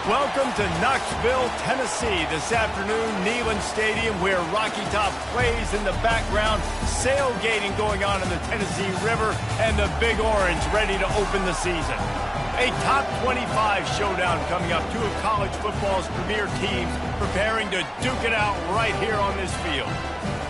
Welcome to Knoxville, Tennessee. This afternoon, Neyland Stadium, where Rocky Top plays in the background, sailgating going on in the Tennessee River, and the Big Orange ready to open the season. A top 25 showdown coming up. Two of college football's premier teams preparing to duke it out right here on this field.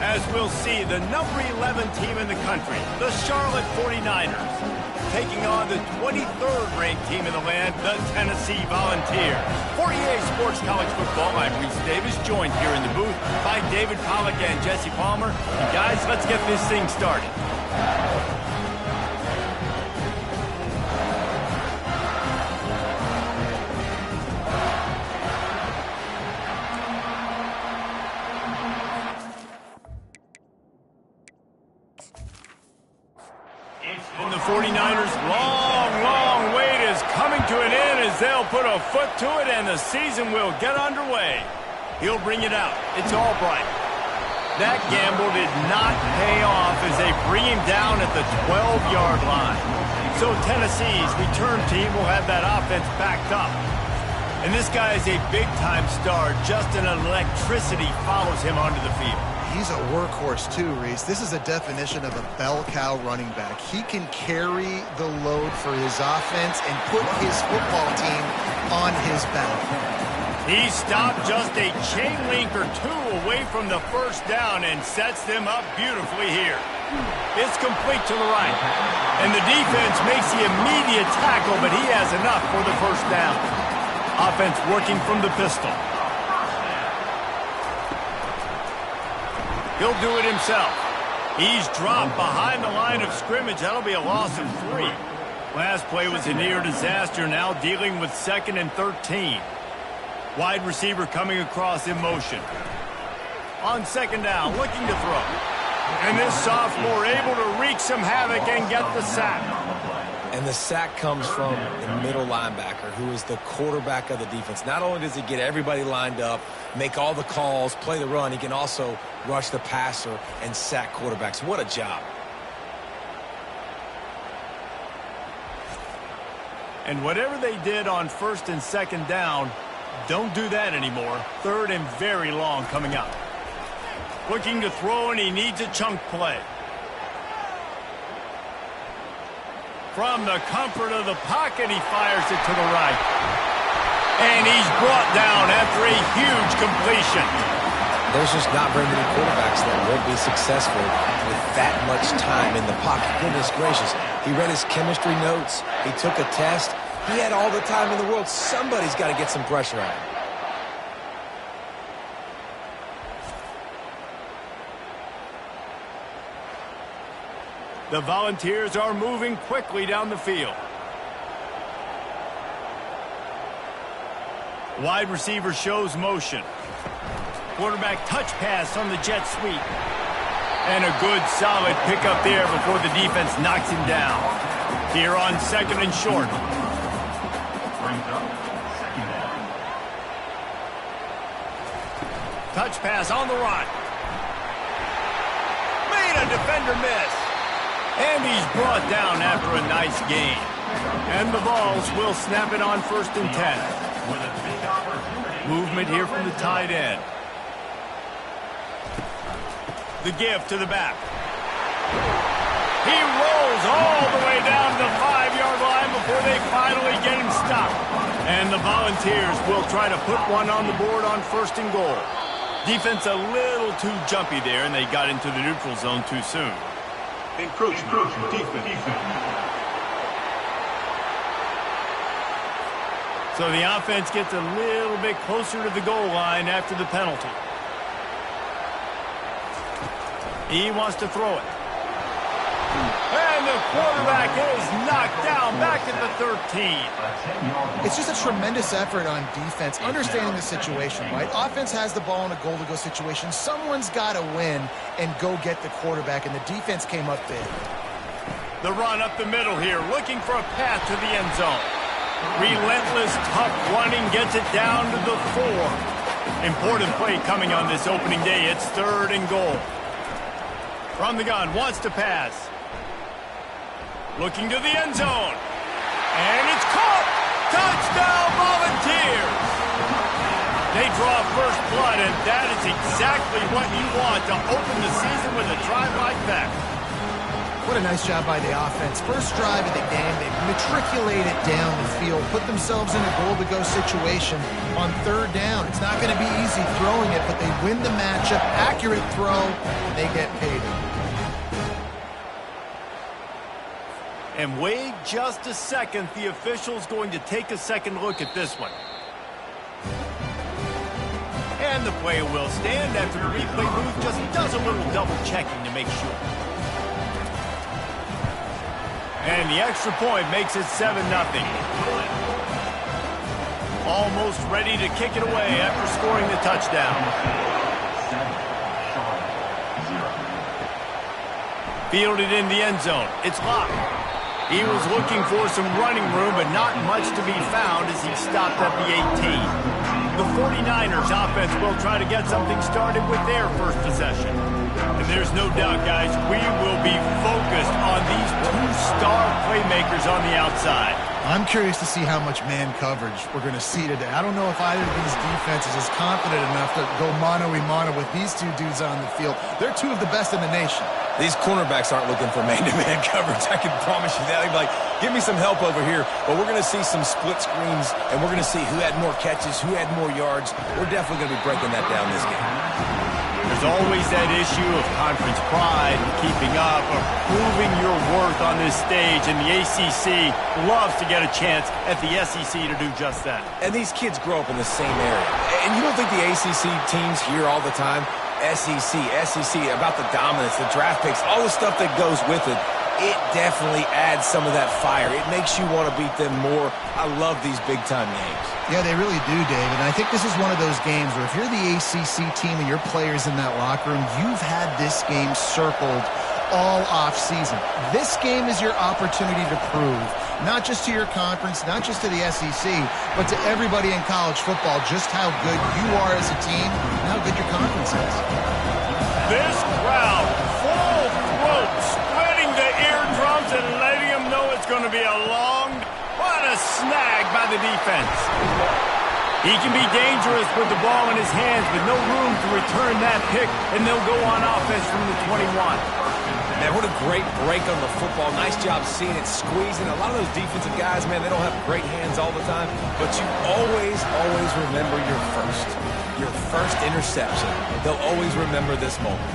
As we'll see, the number 11 team in the country, the Charlotte 49ers, taking on the 23rd ranked team in the land, the Tennessee Volunteers. For EA Sports College Football, I'm Reese Davis, joined here in the booth by David Pollack and Jesse Palmer. And guys, let's get this thing started. And the 49ers' long wait is coming to an end as they'll put a foot to it and the season will get underway. He'll bring it out. It's Albright. That gamble did not pay off as they bring him down at the 12-yard line. So Tennessee's return team will have that offense backed up. And this guy is a big-time star. Just an electricity follows him onto the field. He's a workhorse too, Reese. This is a definition of a bell cow running back. He can carry the load for his offense and put his football team on his back. He stopped just a chain link or two away from the first down and sets them up beautifully here. It's complete to the right. And the defense makes the immediate tackle, but he has enough for the first down. Offense working from the pistol. He'll do it himself. He's dropped behind the line of scrimmage. That'll be a loss of 3. Last play was a near disaster, now dealing with 2nd and 13. Wide receiver coming across in motion. On 2nd down, looking to throw. And this sophomore able to wreak some havoc and get the sack. And the sack comes from the middle linebacker, who is the quarterback of the defense. Not only does he get everybody lined up, make all the calls, play the run, he can also rush the passer and sack quarterbacks. What a job. And whatever they did on 1st and 2nd down, don't do that anymore. 3rd and very long coming up. Looking to throw, and he needs a chunk play. From the comfort of the pocket, he fires it to the right. And he's brought down after a huge completion. There's just not very many quarterbacks that will be successful with that much time in the pocket. Goodness gracious. He read his chemistry notes. He took a test. He had all the time in the world. Somebody's got to get some pressure on him. The Volunteers are moving quickly down the field. Wide receiver shows motion. Quarterback touch pass on the jet sweep. And a good solid pickup there before the defense knocks him down. Here on 2nd and short. Touch pass on the run. Made a defender miss. And he's brought down after a nice gain. And the Vols will snap it on 1st and 10. Movement here from the tight end. The give to the back. He rolls all the way down to the 5-yard line before they finally get him stopped. And the Volunteers will try to put one on the board on 1st and goal. Defense a little too jumpy there, and they got into the neutral zone too soon. Encroachment. Defense. So the offense gets a little bit closer to the goal line after the penalty. He wants to throw it. And the quarterback is knocked down back at the 13. It's just a tremendous effort on defense, understanding the situation, right? Offense has the ball in a goal-to-go situation. Someone's got to win and go get the quarterback, and the defense came up big. The run up the middle here, looking for a path to the end zone. Relentless, tough running gets it down to the 4. Important play coming on this opening day. It's 3rd and goal. From the gun, wants to pass. Looking to the end zone. And it's caught! Touchdown, Volunteers! They draw first blood, and that is exactly what you want to open the season with a drive like that. What a nice job by the offense. First drive of the game, they matriculated down the field, put themselves in a goal-to-go situation on third down. It's not going to be easy throwing it, but they win the matchup. Accurate throw, and they get paid. And wait just a second. The official's going to take a second look at this one. And the play will stand after the replay booth just does a little double-checking to make sure. And the extra point makes it 7-0. Almost ready to kick it away after scoring the touchdown. Fielded in the end zone. It's locked. He was looking for some running room, but not much to be found as he stopped at the 18. The 49ers offense will try to get something started with their first possession. And there's no doubt, guys, we will be focused on these two-star playmakers on the outside. I'm curious to see how much man coverage we're going to see today. I don't know if either of these defenses is confident enough to go mano-a-mano with these two dudes on the field. They're two of the best in the nation. These cornerbacks aren't looking for man-to-man coverage. I can promise you that. They'd be like, give me some help over here. But we're going to see some split screens, and we're going to see who had more catches, who had more yards. We're definitely going to be breaking that down this game. There's always that issue of conference pride and keeping up or proving your worth on this stage, and the ACC loves to get a chance at the SEC to do just that. And these kids grow up in the same area. And you don't think the ACC teams hear all the time, SEC, about the dominance, the draft picks, all the stuff that goes with it. It definitely adds some of that fire. It makes you want to beat them more. I love these big-time games. Yeah, they really do, David. And I think this is one of those games where if you're the ACC team and your players in that locker room, you've had this game circled all off-season. This game is your opportunity to prove, not just to your conference, not just to the SEC, but to everybody in college football, just how good you are as a team and how good your conference is. This crowd, full throat, spreading the eardrums and letting them know it's going to be a long... What a snag by the defense. He can be dangerous with the ball in his hands, but no room to return that pick, and they'll go on offense from the 21. Man, what a great break on the football. Nice job seeing it, squeezing. A lot of those defensive guys, man, they don't have great hands all the time, but you always remember your first interception. They'll always remember this moment.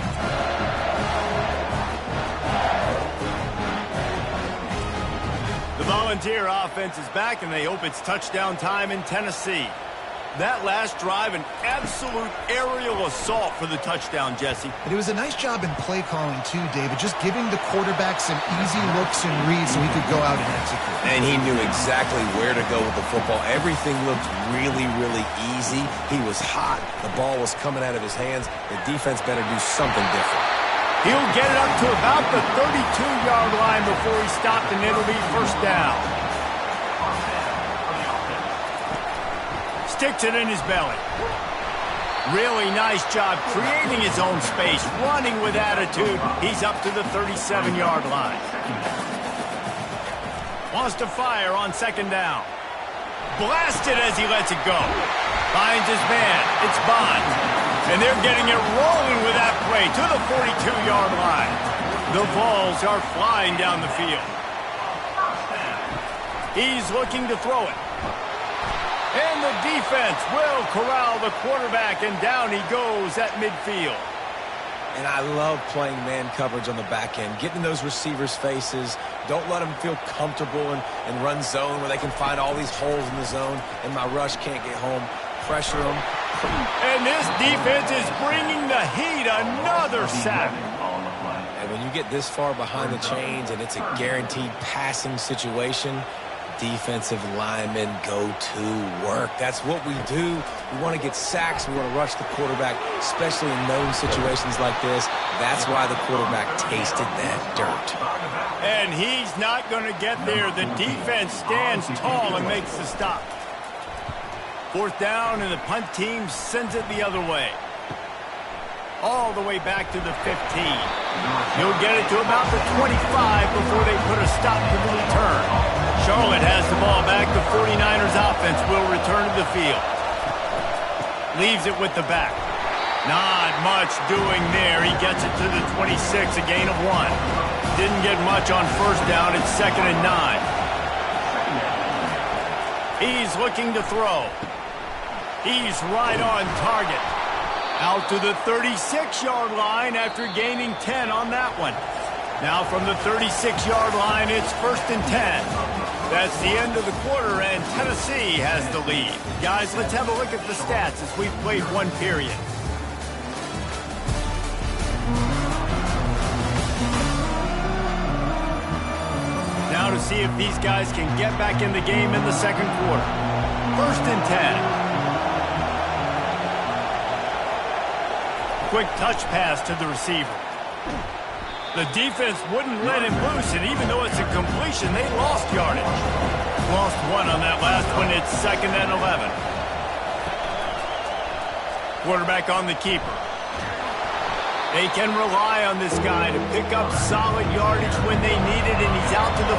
The Volunteer offense is back, and they hope it's touchdown time in Tennessee. That last drive, an absolute aerial assault for the touchdown, Jesse. And it was a nice job in play calling, too, David, just giving the quarterback some easy looks and reads so he could go out and execute. And he knew exactly where to go with the football. Everything looked really easy. He was hot. The ball was coming out of his hands. The defense better do something different. He'll get it up to about the 32-yard line before he stopped, and it'll be first down. Sticks it in his belly. Really nice job creating his own space, running with attitude. He's up to the 37-yard line. Wants to fire on second down. Blasted as he lets it go. Finds his man. It's Bond. And they're getting it rolling with that play to the 42-yard line. The balls are flying down the field. He's looking to throw it. And the defense will corral the quarterback, and down he goes at midfield. And I love playing man coverage on the back end, getting in those receivers' faces. Don't let them feel comfortable and run zone where they can find all these holes in the zone, and my rush can't get home. Pressure them. And this defense is bringing the heat. Another sack. And when you get this far behind the chains and it's a guaranteed passing situation, defensive linemen go to work. That's what we do. We want to get sacks. We want to rush the quarterback, especially in known situations like this. That's why the quarterback tasted that dirt. And he's not going to get there. The defense stands tall and makes the stop. Fourth down, and the punt team sends it the other way. All the way back to the 15. He'll get it to about the 25 before they put a stop to the return. Charlotte has the ball back. The 49ers offense will return to the field. Leaves it with the back. Not much doing there. He gets it to the 26, a gain of 1. Didn't get much on first down. It's 2nd and 9. He's looking to throw. He's right on target. Out to the 36-yard line after gaining 10 on that one. Now from the 36-yard line, it's 1st and 10. That's the end of the quarter, and Tennessee has the lead. Guys, let's have a look at the stats as we've played one period. Now to see if these guys can get back in the game in the second quarter. 1st and 10. Quick touch pass to the receiver. The defense wouldn't let him loose, and even though it's a completion, they lost yardage. Lost 1 on that last one. It's 2nd and 11. Quarterback on the keeper. They can rely on this guy to pick up solid yardage when they need it, and he's out to the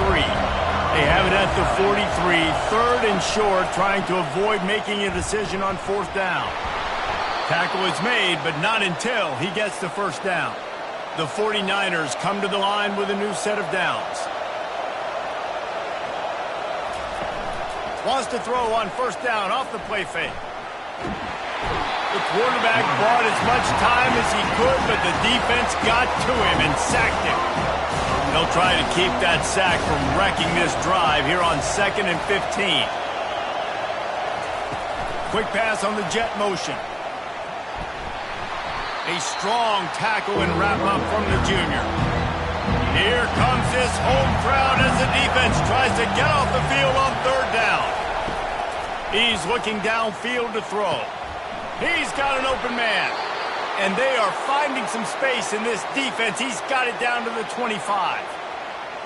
43. They have it at the 43, 3rd and short, trying to avoid making a decision on 4th down. Tackle is made, but not until he gets the first down. The 49ers come to the line with a new set of downs. Wants to throw on 1st down off the play fake. The quarterback bought as much time as he could, but the defense got to him and sacked him. They'll try to keep that sack from wrecking this drive here on 2nd and 15. Quick pass on the jet motion. A strong tackle and wrap-up from the junior. Here comes this home crowd as the defense tries to get off the field on 3rd down. He's looking downfield to throw. He's got an open man. And they are finding some space in this defense. He's got it down to the 25.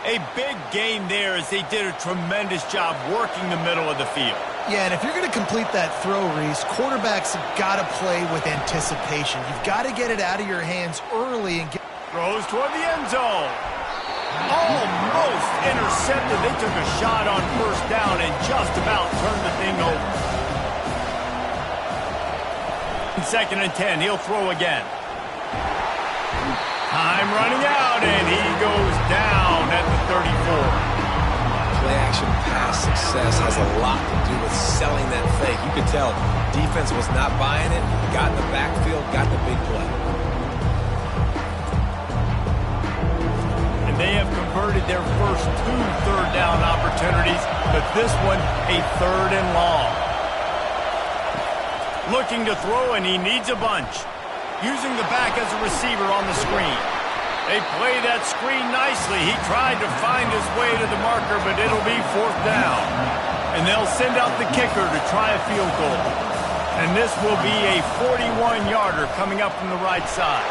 A big gain there as they did a tremendous job working the middle of the field. Yeah, and if you're going to complete that throw, Reese, quarterbacks have got to play with anticipation. You've got to get it out of your hands early and get... Throws toward the end zone. Almost intercepted. They took a shot on 1st down and just about turned the thing over. 2nd and 10. He'll throw again. Time running out, and he goes down at the 34. Play-action pass success has a lot to do with selling that fake. You could tell defense was not buying it, got in the backfield, got the big play. And they have converted their first 2 3rd down opportunities, but this one a 3rd and long. Looking to throw, and he needs a bunch. Using the back as a receiver on the screen. They play that screen nicely. He tried to find his way to the marker, but it'll be 4th down. And they'll send out the kicker to try a field goal. And this will be a 41-yarder coming up from the right side.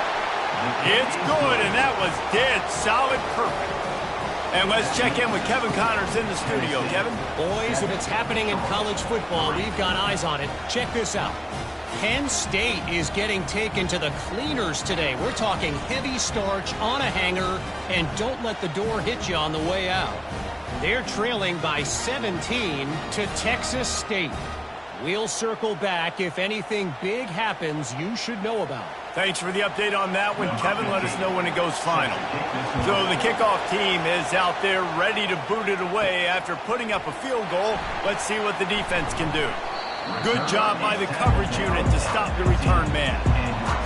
It's good, and that was dead solid perfect. And let's check in with Kevin Connors in the studio. Kevin? Boys, if it's happening in college football, we've got eyes on it. Check this out. Penn State is getting taken to the cleaners today. We're talking heavy starch on a hanger, and don't let the door hit you on the way out. They're trailing by 17 to Texas State. We'll circle back if anything big happens you should know about. Thanks for the update on that one, Kevin. Let us know when it goes final. So the kickoff team is out there ready to boot it away after putting up a field goal. Let's see what the defense can do. Good job by the coverage unit to stop the return man.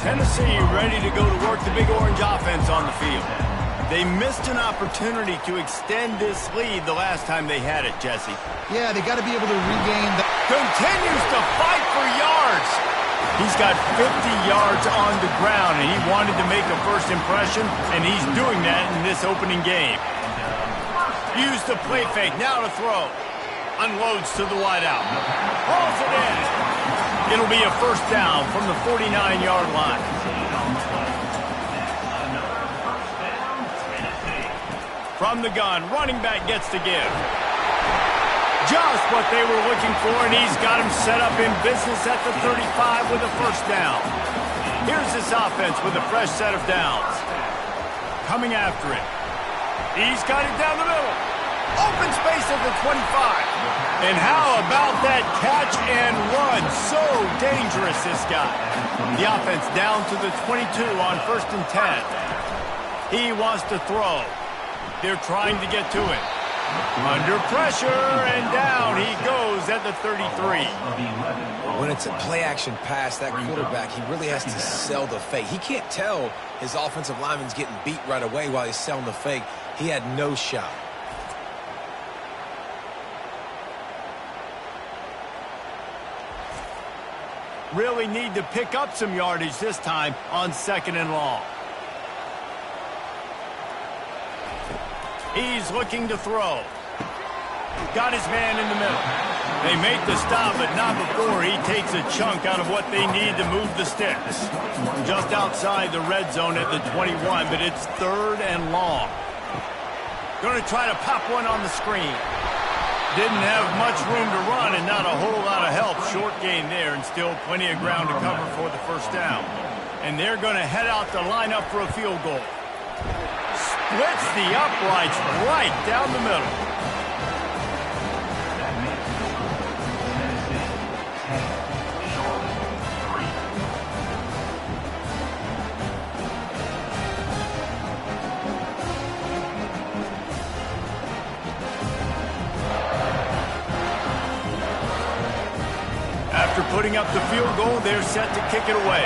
Tennessee ready to go to work the Big Orange offense on the field. They missed an opportunity to extend this lead the last time they had it, Jesse. Yeah, they got to be able to regain the... Continues to fight for yards. He's got 50 yards on the ground, and he wanted to make a first impression, and he's doing that in this opening game. Use the play fake, now to throw. Unloads to the wideout. Hauls it in. It'll be a 1st down from the 49-yard line. From the gun, running back gets to give. Just what they were looking for, and he's got him set up in business at the 35 with a 1st down. Here's this offense with a fresh set of downs. Coming after it. He's got it down the middle. Open space at the 25. And how about that catch and run? So dangerous, this guy. The offense down to the 22 on 1st and 10. He wants to throw. They're trying to get to it. Under pressure, and down he goes at the 33. When it's a play-action pass, that quarterback, he really has to sell the fake. He can't tell his offensive lineman's getting beat right away while he's selling the fake. He had no shot. Really need to pick up some yardage this time on 2nd and long. He's looking to throw. Got his man in the middle. They make the stop, but not before he takes a chunk out of what they need to move the sticks. Just outside the red zone at the 21, but it's 3rd and long. Going to try to pop one on the screen. Didn't have much room to run and not a whole lot of help. Short gain there and still plenty of ground to cover for the 1st down. And they're going to head out to line up for a field goal. Splits the uprights right down the middle. After putting up the field goal, they're set to kick it away.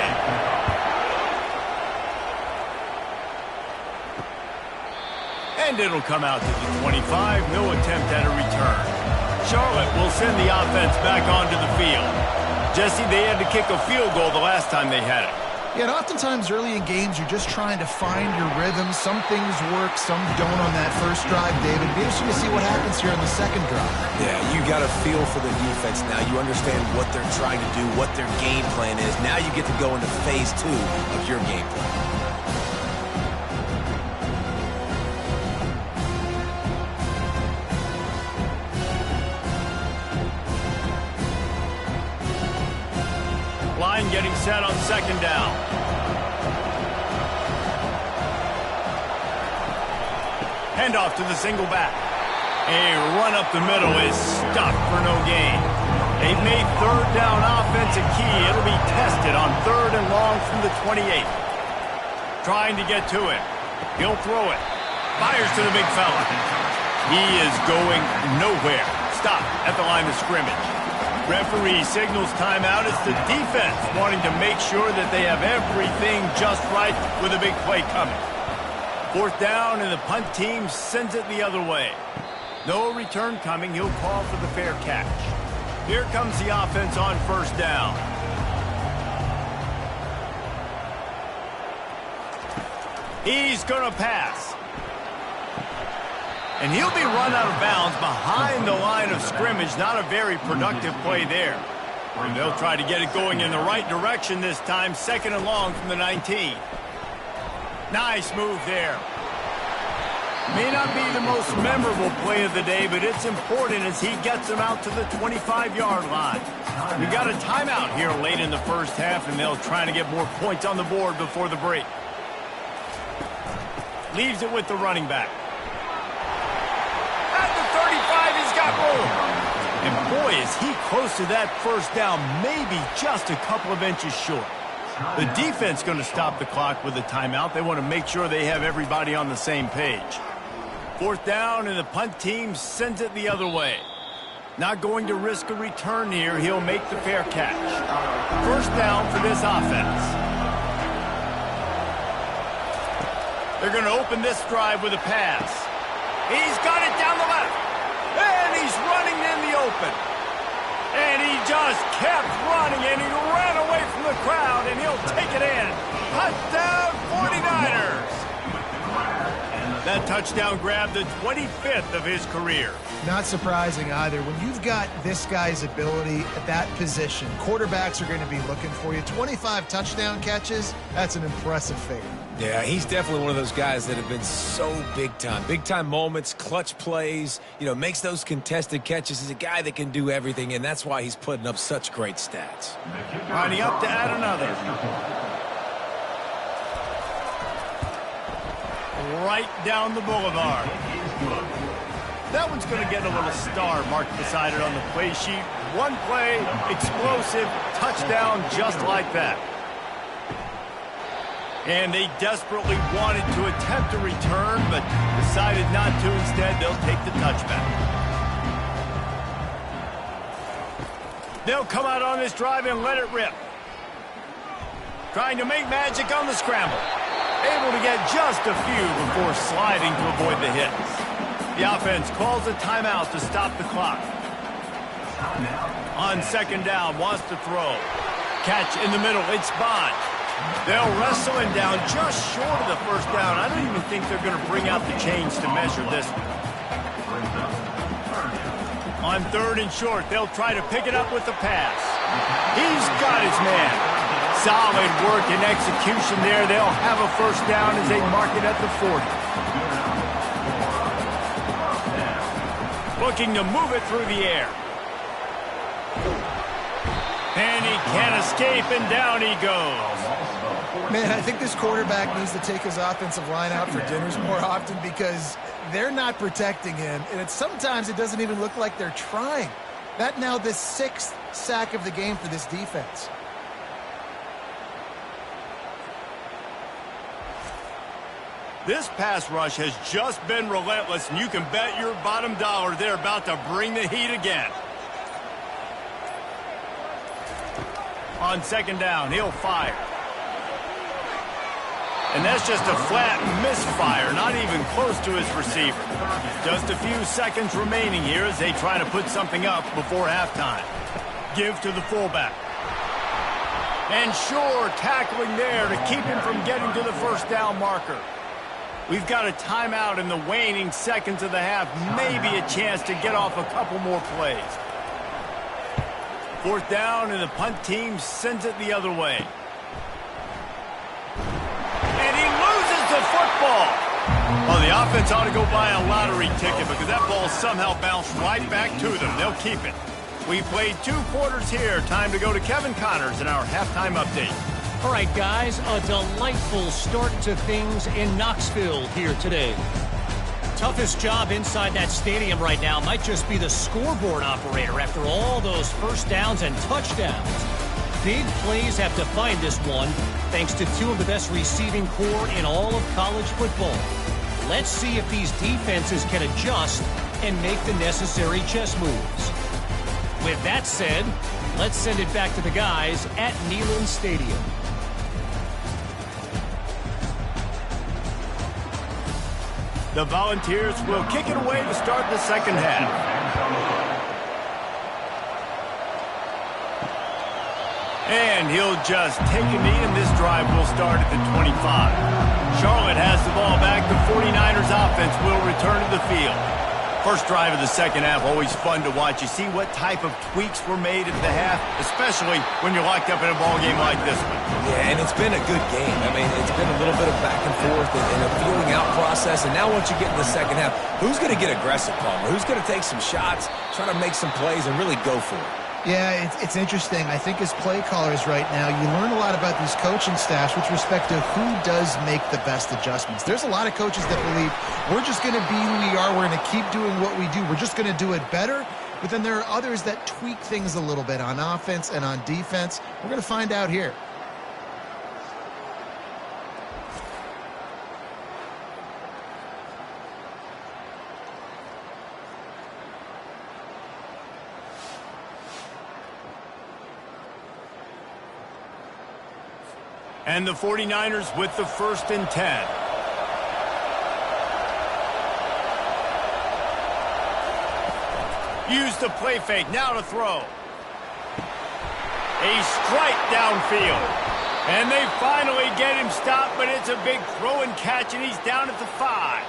And it'll come out to the 25. No attempt at a return. Charlotte will send the offense back onto the field. Jesse, they had to kick a field goal the last time they had it. Yeah, and oftentimes early in games, you're just trying to find your rhythm. Some things work, some don't on that first drive, David. Be interesting to see what happens here on the 2nd drive. Yeah, you got a feel for the defense now. You understand what they're trying to do, what their game plan is. Now you get to go into phase 2 of your game plan. Line getting set on 2nd down. Handoff to the single back. A run up the middle is stopped for no gain. They've made 3rd down offense a key. It'll be tested on 3rd and long from the 28. Trying to get to it. He'll throw it. Fires to the big fella. He is going nowhere. Stop at the line of scrimmage. Referee signals timeout. It's the defense wanting to make sure that they have everything just right with a big play coming. 4th down, and the punt team sends it the other way. No return coming. He'll call for the fair catch. Here comes the offense on 1st down. He's going to pass. And he'll be run out of bounds behind the line of scrimmage. Not a very productive play there. And they'll try to get it going in the right direction this time. 2nd and long from the 19. Nice move there. May not be the most memorable play of the day, but it's important as he gets them out to the 25-yard line. We got a timeout here late in the 1st half, and they'll try to get more points on the board before the break. Leaves it with the running back. At the 35, he's got room. And boy, is he close to that 1st down, maybe just a couple of inches short. The defense going to stop the clock with a timeout. They want to make sure they have everybody on the same page. 4th down, and the punt team sends it the other way. Not going to risk a return here. He'll make the fair catch. 1st down for this offense. They're going to open this drive with a pass. He's got it down the left. And he's running in the open. And he just kept running, and he ran away from the crowd, and he'll take it in. Touchdown, 49ers. That touchdown grabbed the 25th of his career. Not surprising either. When you've got this guy's ability at that position, quarterbacks are going to be looking for you. 25 touchdown catches, that's an impressive figure. Yeah, he's definitely one of those guys that have been so big time. Big time moments, clutch plays, makes those contested catches. He's a guy that can do everything, and that's why he's putting up such great stats. Lining up to add another. Right down the boulevard. That one's going to get a little star marked beside it on the play sheet. One play, explosive, touchdown just like that. And they desperately wanted to attempt a return, but decided not to. Instead, they'll take the touchback. They'll come out on this drive and let it rip. Trying to make magic on the scramble. Able to get just a few before sliding to avoid the hits. The offense calls a timeout to stop the clock. On second down, wants to throw. Catch in the middle, it's Bond. They'll wrestle him down just short of the first down. I don't even think they're going to bring out the chains to measure this one. On third and short, they'll try to pick it up with the pass. He's got his man. Solid work and execution there. They'll have a first down as they mark it at the 40. Looking to move it through the air. And he can't escape, and down he goes. Man, I think this quarterback needs to take his offensive line out for dinners more often because they're not protecting him. And sometimes it doesn't even look like they're trying. That now the 6th sack of the game for this defense. This pass rush has just been relentless, and you can bet your bottom dollar they're about to bring the heat again. On second down, he'll fire. And that's just a flat misfire, not even close to his receiver. Just a few seconds remaining here as they try to put something up before halftime. Give to the fullback. And sure, tackling there to keep him from getting to the first down marker. We've got a timeout in the waning seconds of the half. Maybe a chance to get off a couple more plays. Fourth down, and the punt team sends it the other way. And he loses the football. Well, the offense ought to go buy a lottery ticket because that ball somehow bounced right back to them. They'll keep it. We played 2 quarters here. Time to go to Kevin Connors in our halftime update. All right, guys, a delightful start to things in Knoxville here today. Toughest job inside that stadium right now might just be the scoreboard operator after all those first downs and touchdowns. Big plays have defined this one, thanks to 2 of the best receiving corps in all of college football. Let's see if these defenses can adjust and make the necessary chess moves. With that said, let's send it back to the guys at Neyland Stadium. The Volunteers will kick it away to start the second half. And he'll just take a knee, and this drive will start at the 25. Charlotte has the ball back. The 49ers offense will return to the field. First drive of the second half, always fun to watch. You see what type of tweaks were made at the half, especially when you're locked up in a ball game like this one. Yeah, and it's been a good game. I mean, it's been a little bit of back and forth and a feeling out process. And now once you get in the second half, who's going to get aggressive, Palmer? Who's going to take some shots, try to make some plays, and really go for it? Yeah, it's interesting. I think as play callers right now, you learn a lot about these coaching staffs with respect to who does make the best adjustments. There's a lot of coaches that believe we're just going to be who we are. We're going to keep doing what we do. We're just going to do it better. But then there are others that tweak things a little bit on offense and on defense. We're going to find out here. And the 49ers with the 1st and 10. Use the play fake, now to throw. A strike downfield. And they finally get him stopped, but it's a big throw and catch, and he's down at the 5.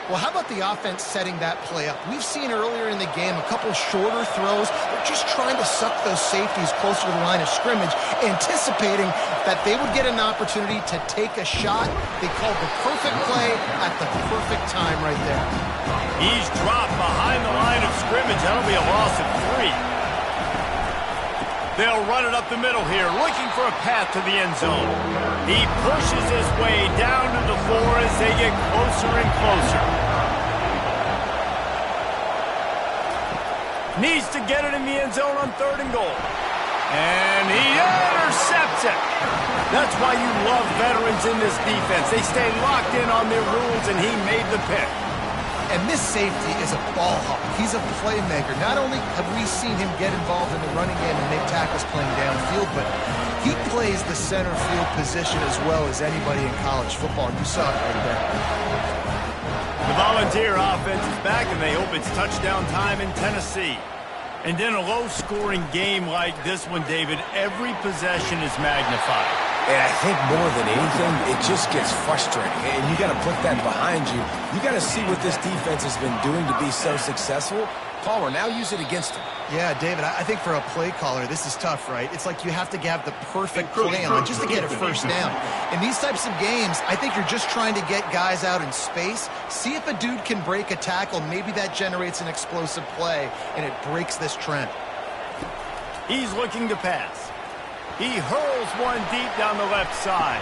Well, how about the offense setting that play up? We've seen earlier in the game a couple shorter throws. They're just trying to suck those safeties closer to the line of scrimmage, anticipating that they would get an opportunity to take a shot. They called the perfect play at the perfect time right there. He's dropped behind the line of scrimmage. That'll be a loss of 3. They'll run it up the middle here, looking for a path to the end zone. He pushes his way down to the 4 as they get closer and closer. Needs to get it in the end zone on 3rd and goal. And he intercepts it. That's why you love veterans in this defense. They stay locked in on their rules, and he made the pick. And this safety is a ball hawk. He's a playmaker. Not only have we seen him get involved in the running game and make tackles playing downfield, but he plays the center field position as well as anybody in college football. And you saw it right there. The Volunteer offense is back, and they hope it's touchdown time in Tennessee. And in a low-scoring game like this one, David, every possession is magnified. And I think more than anything, it just gets frustrating. And you got to put that behind you. You got to see what this defense has been doing to be so successful. Palmer, now use it against him. Yeah, David, I think for a play caller, this is tough, right? It's like you have to have the perfect play on just to get a first down. In these types of games, I think you're just trying to get guys out in space, see if a dude can break a tackle. Maybe that generates an explosive play, and it breaks this trend. He's looking to pass. He hurls one deep down the left side.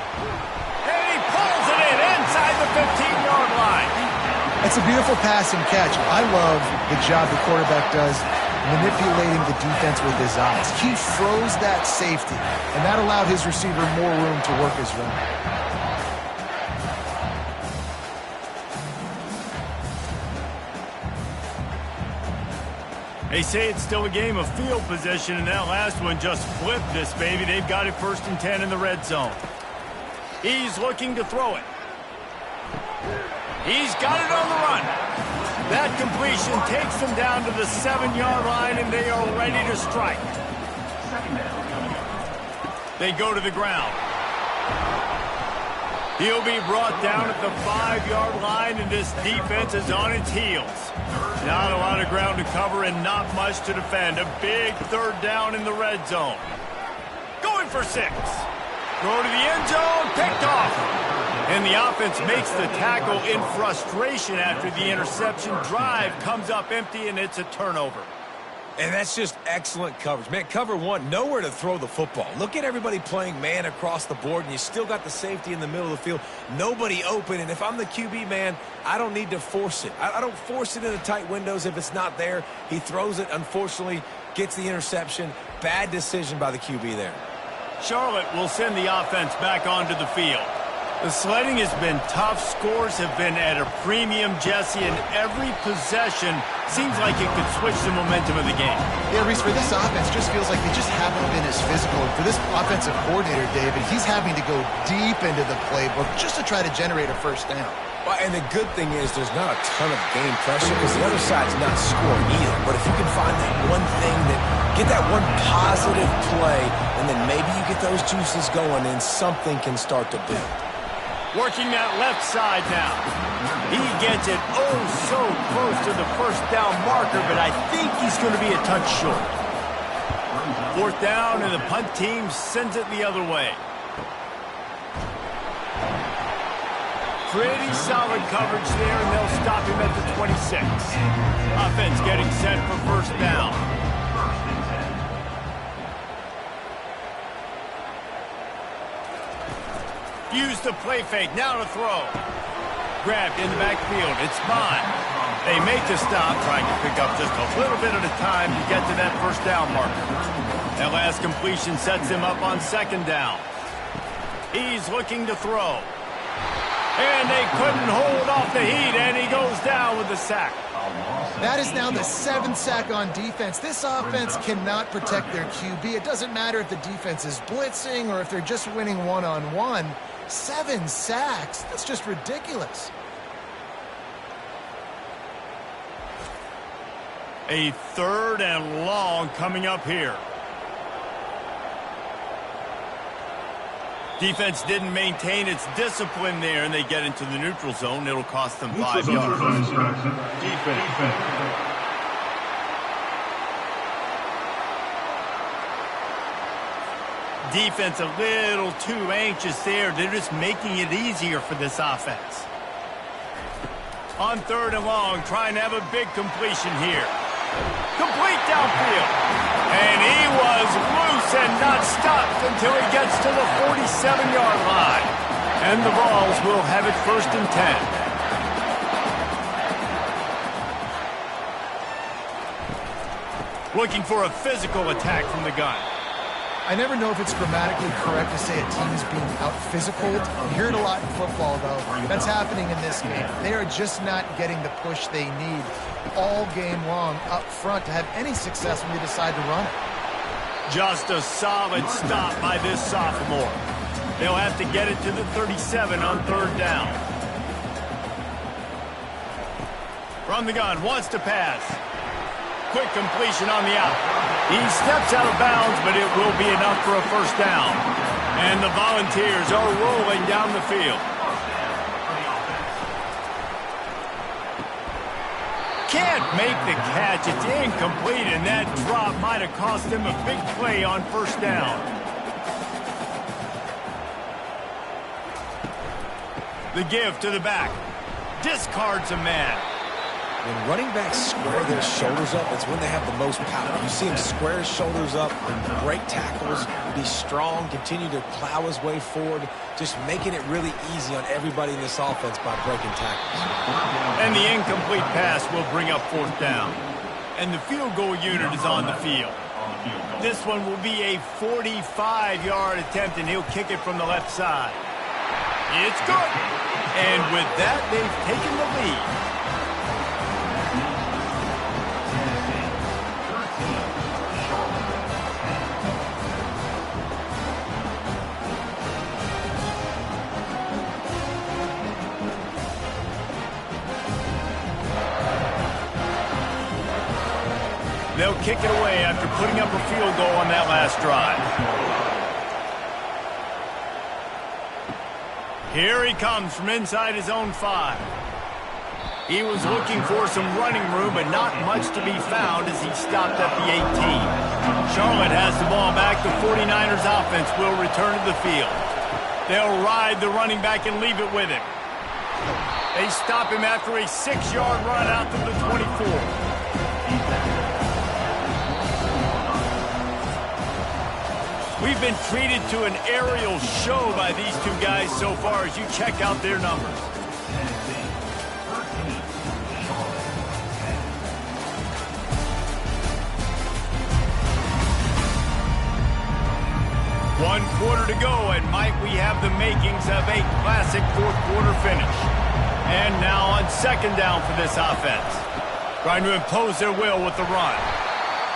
And he pulls it in inside the 15-yard line. It's a beautiful pass and catch. I love the job the quarterback does manipulating the defense with his eyes. He froze that safety, and that allowed his receiver more room to work his run. They say it's still a game of field position, and that last one just flipped this baby. They've got it 1st and 10 in the red zone. He's looking to throw it. He's got it on the run. That completion takes them down to the 7-yard line, and they are ready to strike. They go to the ground. He'll be brought down at the 5-yard line, and this defense is on its heels. Not a lot of ground to cover and not much to defend. A big 3rd down in the red zone. Going for 6. Throw to the end zone, picked off. And the offense makes the tackle in frustration after the interception. Drive comes up empty, and it's a turnover. And that's just excellent coverage. Man, cover one, nowhere to throw the football. Look at everybody playing man across the board, and you still got the safety in the middle of the field. Nobody open, and if I'm the QB, man, I don't need to force it. I don't force it into tight windows if it's not there. He throws it, unfortunately, gets the interception. Bad decision by the QB there. Charlotte will send the offense back onto the field. The sledding has been tough. Scores have been at a premium, Jesse, and every possession seems like it could switch the momentum of the game. Yeah, Reese, for this offense, just feels like they just haven't been as physical. For this offensive coordinator, David, he's having to go deep into the playbook just to try to generate a first down. Well, and the good thing is there's not a ton of game pressure because the other side's not scoring either. But if you can find that one thing, get that one positive play, and then maybe you get those juices going and something can start to build. Working that left side now. He gets it so close to the first down marker, but I think he's going to be a touch short. 4th down, and the punt team sends it the other way. Pretty solid coverage there, and they'll stop him at the 26. Offense getting set for 1st down. Use the play fake, now to throw. Grabbed in the backfield, it's Bond. They make the stop, trying to pick up just a little bit at a time to get to that 1st down marker. That last completion sets him up on 2nd down. He's looking to throw. And they couldn't hold off the heat, and he goes down with the sack. That is now the 7th sack on defense. This offense cannot protect their QB. It doesn't matter if the defense is blitzing or if they're just winning one-on-one. 7 sacks, that's just ridiculous. A 3rd and long coming up here. Defense didn't maintain its discipline there, and they get into the neutral zone. It'll cost them 5 yards. Defense a little too anxious there. They're just making it easier for this offense. On 3rd and long, trying to have a big completion here. Complete downfield. And he was loose and not stopped until he gets to the 47-yard line. And the Vols will have it 1st and 10. Looking for a physical attack from the gun. I never know if it's grammatically correct to say a team is being out-physicaled. You hear it a lot in football, though. That's happening in this game. They are just not getting the push they need all game long up front to have any success when they decide to run it. Just a solid stop by this sophomore. They'll have to get it to the 37 on 3rd down. From the gun, wants to pass. Quick completion on the out. He steps out of bounds, but it will be enough for a 1st down. And the Volunteers are rolling down the field. Can't make the catch. It's incomplete, and that drop might have cost him a big play on 1st down. The give to the back. Discards a man. When running backs square their shoulders up, it's when they have the most power. You see him square his shoulders up, break tackles, be strong, continue to plow his way forward, just making it really easy on everybody in this offense by breaking tackles. And the incomplete pass will bring up 4th down. And the field goal unit is on the field. This one will be a 45-yard attempt, and he'll kick it from the left side. It's good. And with that, they've taken the lead. They'll kick it away after putting up a field goal on that last drive. Here he comes from inside his own 5. He was looking for some running room, but not much to be found as he stopped at the 18. Charlotte has the ball back. The 49ers offense will return to the field. They'll ride the running back and leave it with him. They stop him after a 6-yard run out to the 24. We've been treated to an aerial show by these two guys so far as you check out their numbers. One quarter to go, and might we have the makings of a classic 4th quarter finish. And now on 2nd down for this offense. Trying to impose their will with the run.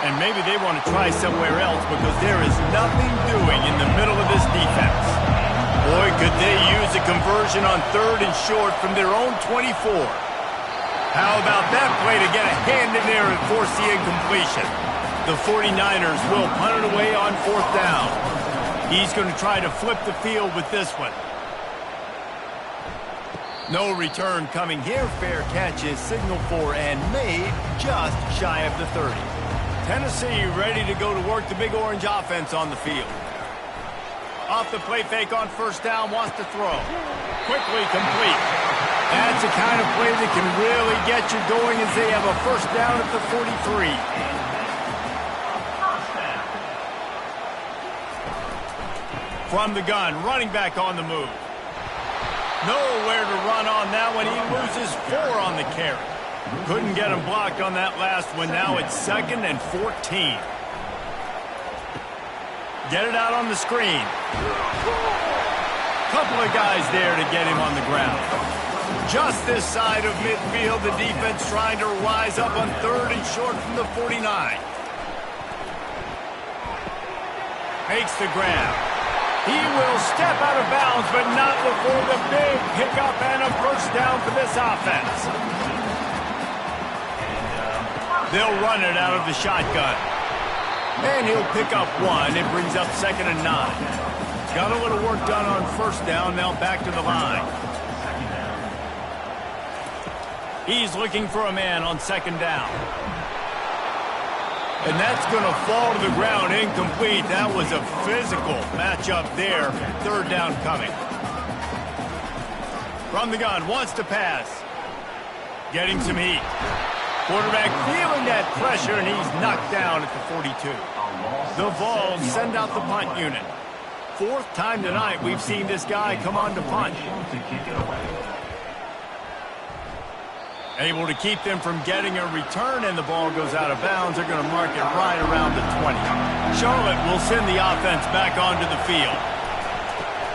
And maybe they want to try somewhere else because there is nothing doing in the middle of this defense. Boy, could they use a conversion on 3rd and short from their own 24. How about that play to get a hand in there and force the incompletion? The 49ers will punt it away on 4th down. He's going to try to flip the field with this one. No return coming here. Fair catch is signaled for and made just shy of the 30. Tennessee ready to go to work the Big Orange offense on the field. Off the play fake on 1st down, wants to throw. Quickly complete. That's the kind of play that can really get you going as they have a 1st down at the 43. From the gun, running back on the move. Nowhere to run on that one. He loses 4 on the carry. Couldn't get him blocked on that last one. Now it's 2nd and 14. Get it out on the screen. Couple of guys there to get him on the ground. Just this side of midfield, the defense trying to rise up on 3rd and short from the 49. Makes the grab. He will step out of bounds, but not before the big pickup and a 1st down for this offense. They'll run it out of the shotgun. And he'll pick up 1. It brings up 2nd and 9. Got a little work done on 1st down. Now back to the line. He's looking for a man on 2nd down. And that's going to fall to the ground incomplete. That was a physical matchup there. 3rd down coming. From the gun, wants to pass. Getting some heat. Quarterback feeling that pressure, and he's knocked down at the 42. The Vols send out the punt unit. 4th time tonight we've seen this guy come on to punt. Able to keep them from getting a return, and the ball goes out of bounds. They're going to mark it right around the 20. Charlotte will send the offense back onto the field.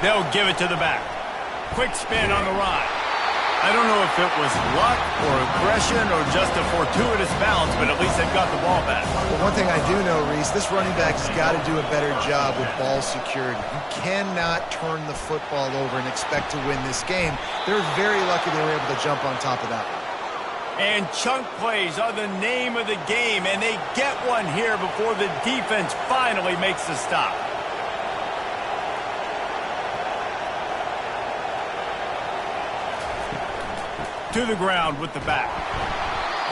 They'll give it to the back. Quick spin on the ride. I don't know if it was luck or aggression or just a fortuitous bounce, but at least they've got the ball back. Well, one thing I do know, Reese, this running back has got to do a better job with ball security. You cannot turn the football over and expect to win this game. They're very lucky they were able to jump on top of that one. And chunk plays are the name of the game, and they get one here before the defense finally makes the stop. To the ground with the back.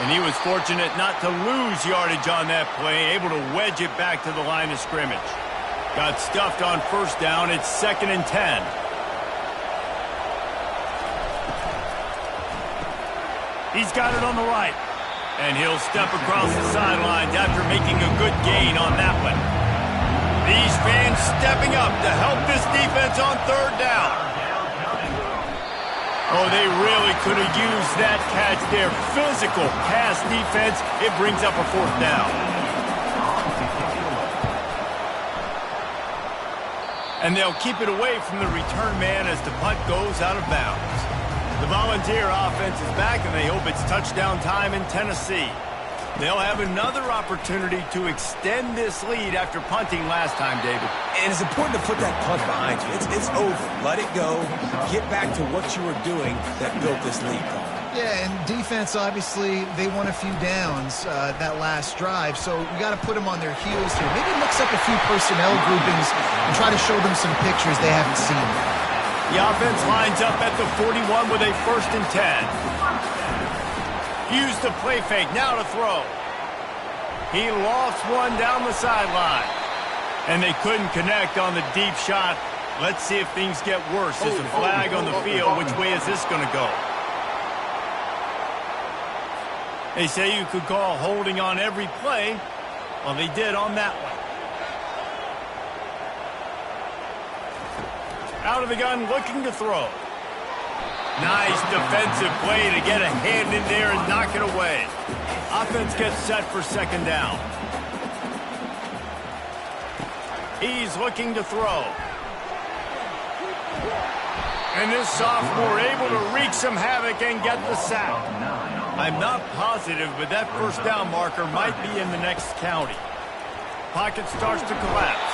And he was fortunate not to lose yardage on that play, able to wedge it back to the line of scrimmage. Got stuffed on first down. It's 2nd and 10. He's got it on the right. And he'll step across the sidelines after making a good gain on that one. These fans stepping up to help this defense on 3rd down. Oh, they really could have used that catch there. Physical pass defense. It brings up a 4th down. And they'll keep it away from the return man as the punt goes out of bounds. The Volunteer offense is back, and they hope it's touchdown time in Tennessee. They'll have another opportunity to extend this lead after punting last time, David. And it's important to put that punt behind you. It's over. Let it go. Get back to what you were doing that built this lead, Paul. Yeah, and defense, obviously, they won a few downs that last drive, so you got to put them on their heels here. Maybe mix up a few personnel groupings and try to show them some pictures they haven't seen. The offense lines up at the 41 with a 1st and 10. Use the play fake, now to throw. He lofts one down the sideline. And they couldn't connect on the deep shot. Let's see if things get worse. There's a flag on the field. Which way is this going to go? They say you could call holding on every play. Well, they did on that one. Out of the gun, looking to throw. Nice defensive play to get a hand in there and knock it away. Offense gets set for 2nd down. He's looking to throw. And this sophomore able to wreak some havoc and get the sack. I'm not positive, but that 1st down marker might be in the next county. Pocket starts to collapse.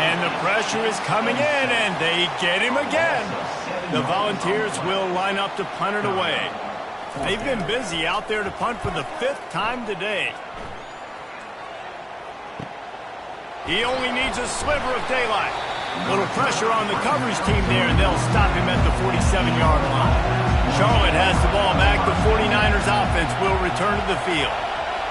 And the pressure is coming in, and they get him again. The Volunteers will line up to punt it away. They've been busy out there to punt for the 5th time today. He only needs a sliver of daylight. Little pressure on the coverage team there, and they'll stop him at the 47-yard line. Charlotte has the ball back. The 49ers offense will return to the field.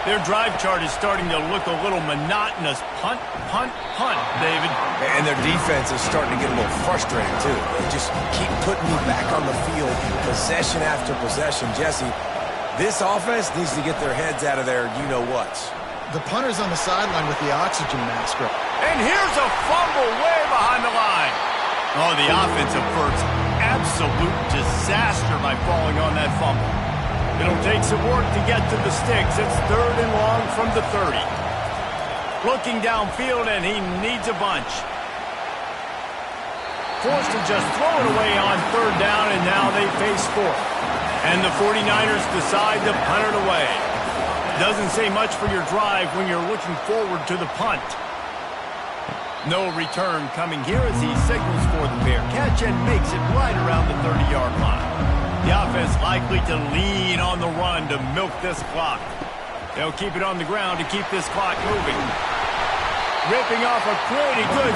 Their drive chart is starting to look a little monotonous. Punt, punt, punt, David. And their defense is starting to get a little frustrated, too. They just keep putting me back on the field, possession after possession. Jesse, this offense needs to get their heads out of their you-know-whats. The punter's on the sideline with the oxygen mask. And here's a fumble way behind the line. Oh, the offense averts absolute disaster by falling on that fumble. It'll take some work to get to the sticks. It's 3rd and long from the 30. Looking downfield, and he needs a bunch. Forced to just throw it away on 3rd down, and now they face 4th. And the 49ers decide to punt it away. Doesn't say much for your drive when you're looking forward to the punt. No return coming here as he signals for the fair catch and makes it right around the 30-yard line. The offense likely to lean on the run to milk this clock. They'll keep it on the ground to keep this clock moving. Ripping off a pretty good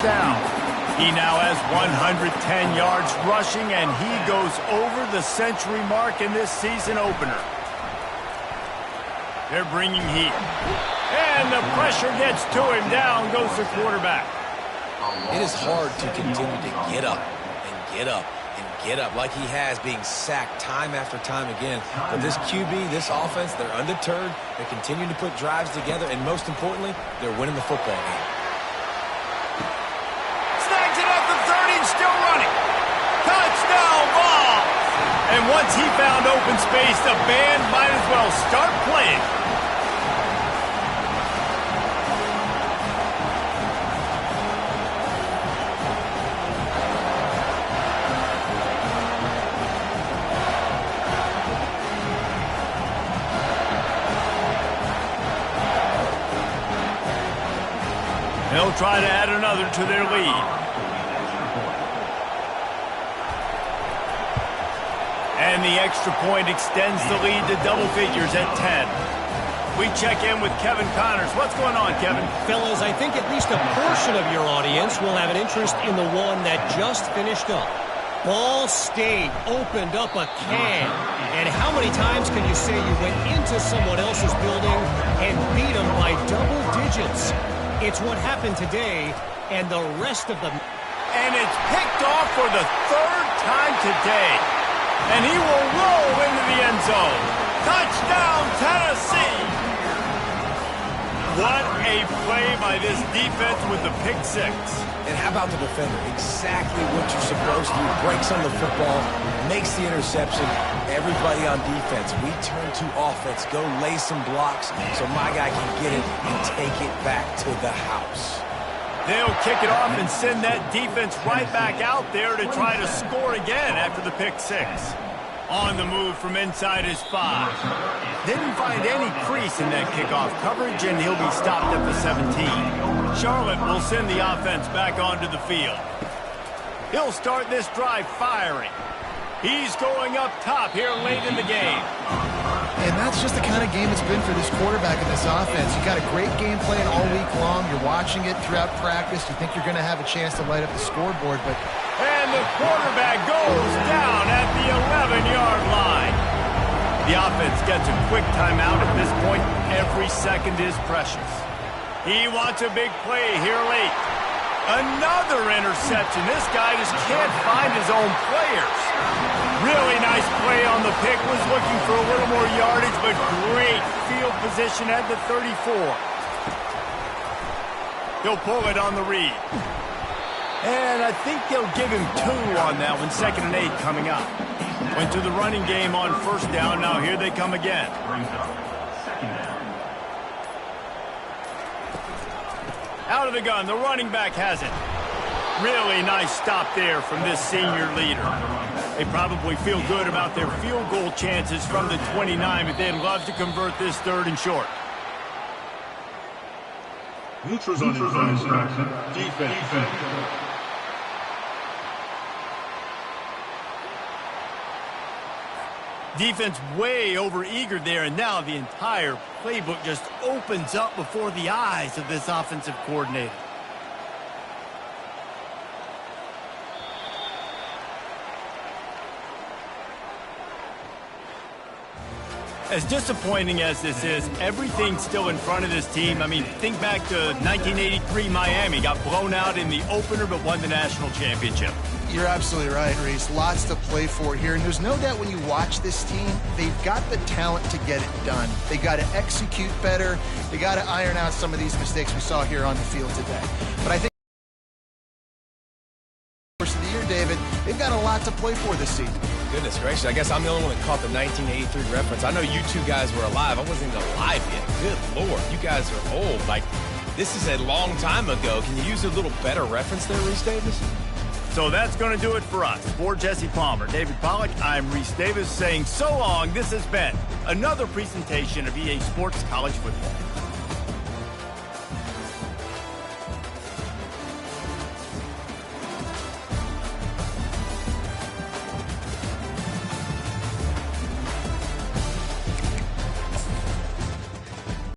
down. He now has 110 yards rushing, and he goes over the century mark in this season opener. They're bringing heat. And the pressure gets to him. Down goes the quarterback. It is hard to continue to get up and get up and get up like he has, being sacked time after time again. But this QB, this offense, they're undeterred. They're continuing to put drives together, and most importantly, they're winning the football game. Snags it at the 30 and still running. Touchdown ball. And once he found open space, the band might as well start playing. They'll try to add another to their lead. And the extra point extends the lead to double figures at 10. We check in with Kevin Connors. What's going on, Kevin? Fellas, I think at least a portion of your audience will have an interest in the one that just finished up. Ball State opened up a can. And how many times can you say you went into someone else's building and beat them by double digits? It's what happened today, and the rest of them. And it's picked off for the third time today. And he will roll into the end zone. Touchdown, Tennessee! What a play by this defense with the pick six. And how about the defender? Exactly what you're supposed to do. Breaks on the football, makes the interception. Everybody on defense, we turn to offense. Go lay some blocks so my guy can get it and take it back to the house. They'll kick it off and send that defense right back out there to try to score again after the pick six. On the move from inside his 5. Didn't find any crease in that kickoff coverage, and he'll be stopped at the 17. Charlotte will send the offense back onto the field. He'll start this drive firing. He's going up top here late in the game. And that's just the kind of game it's been for this quarterback and this offense. You got a great game plan all week long. You're watching it throughout practice. You think you're going to have a chance to light up the scoreboard, but... And the quarterback goes down at the 11-yard line. The offense gets a quick timeout at this point. Every second is precious. He wants a big play here late. Another interception. This guy just can't find his own players. Really nice play on the pick. Was looking for a little more yardage, but great field position at the 34. He'll pull it on the read. And I think they'll give him 2 on that one. 2nd and 8 coming up. Went to the running game on first down. Now here they come again. Out of the gun. The running back has it. Really nice stop there from this senior leader. They probably feel good about their field goal chances from the 29, but they'd love to convert this 3rd and short. Neutral zone infraction. Defense. Defense way over eager there, and now the entire playbook just opens up before the eyes of this offensive coordinator. As disappointing as this is, everything's still in front of this team. I mean, think back to 1983 Miami. Got blown out in the opener, but won the national championship. You're absolutely right, Reese. Lots to play for here. And there's no doubt when you watch this team, they've got the talent to get it done. They got to execute better. They got to iron out some of these mistakes we saw here on the field today. But I think course of the year, David, they've got a lot to play for this season. Goodness gracious, I guess I'm the only one that caught the 1983 reference. I know you two guys were alive. I wasn't even alive yet. Good Lord, you guys are old. Like, this is a long time ago. Can you use a little better reference there, Reese Davis? So that's going to do it for us. For Jesse Palmer, David Pollack, I'm Reese Davis saying so long. This has been another presentation of EA Sports College Football.